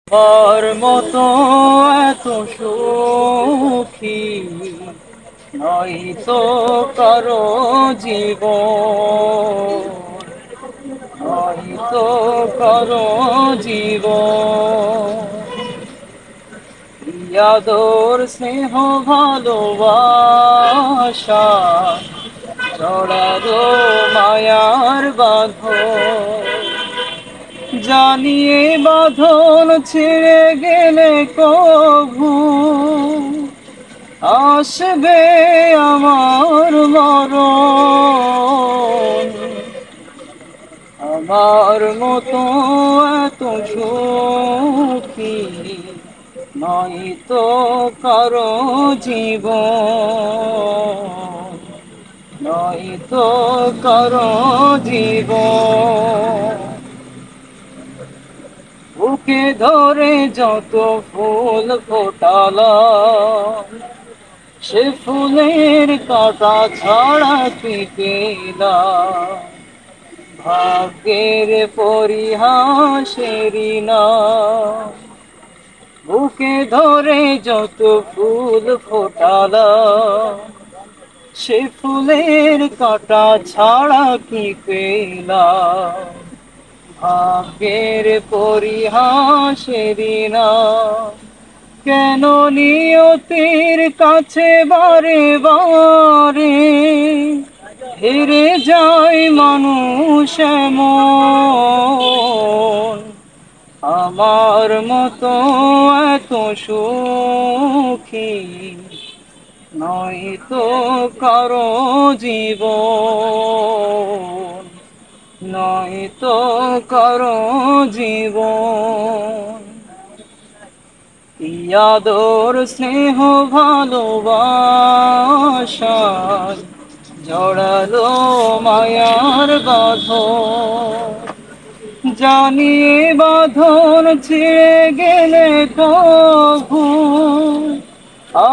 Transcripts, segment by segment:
আমার মতো এত সুখী নয়তো কারো জীবন, নয়তো কারো জীবন। আদর স্নেহ ভালোবাসা জড়ালো মায়ার বাঁধন, জানিয়ে বাঁধন ছেড়ে গেলে কভু আসবে আমার মরণ। আমার মতো এত সুখী নয়তো কারো জীবন, নয়তো কারো জীবন। বুকে ধরে যত ফুল ফোটালাম, সে ফুলের কাঁটা ছাড়া কি পেলাম? ভাগ্যের পরিহাসেরই না। বুকে ধরে যত ফুল ফোটালাম, সে ফুলের কাঁটা ছাড়া কি পেলাম? ভাগ্যের পরিহাসেরই না। কেন নিয়তির কাছে বারে বারে হেরে যায় মানুষ এমন? আমার মতো এত সুখী নয়তো কারো জীবন, নয়তো কারো জীবন। আদর স্নেহ ভালোবাসা জড়ালো মায়ার বাঁধন, জানিয়ে বাঁধন ছিঁড়ে গেলে কভু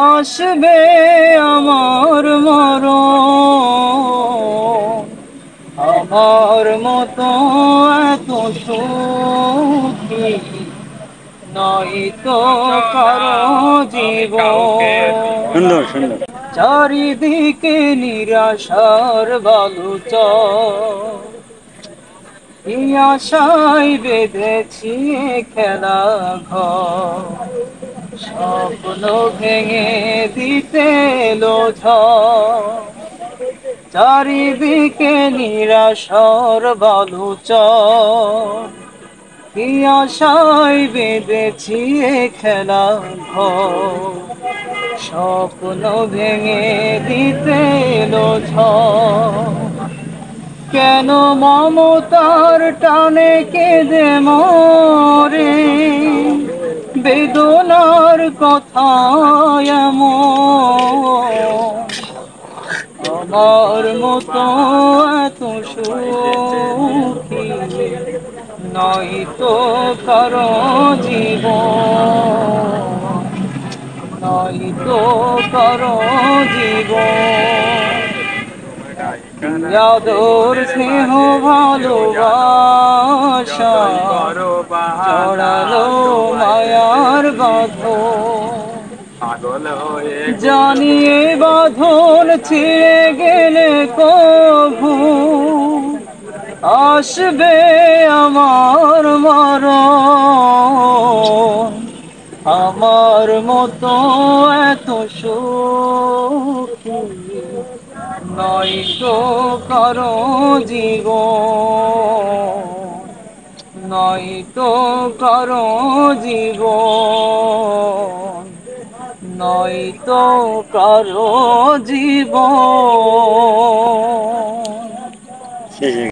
আসবে আমার মরণ। আমার মতো এত সুখী নয়তো কারো জীবন। সুন্দর সুন্দর। চারিদিকে নিরাশার বালুচর, কি আশায় বেঁধেছি খেলা ঘর, স্বপ্ন ভেঙে দিতে এলো ঝড়। চারিদিকে নিরাশার বালুচর, কি আশায় বেঁধেছি খেলা ঘর, স্বপ্ন ভেঙে দিতে এলো ঝড়। কেন মমতার টানে কেঁদে মরে, বেদনার কথা এমন? আমার মতো এত সুখী নয়তো কারো জীবন, নয়তো কারো জীবন। আদর স্নেহ ভালোবাসা জড়ালো মায়ার বাঁধন, জানিয়ে বাঁধন ছিঁড়ে গেলে কভু আসবে আমার মরণ। আমার মতো এত সুখী নয়তো কারো জীবন, নয়তো কারো জীবন, নয়তো কারো জীবন। শেষে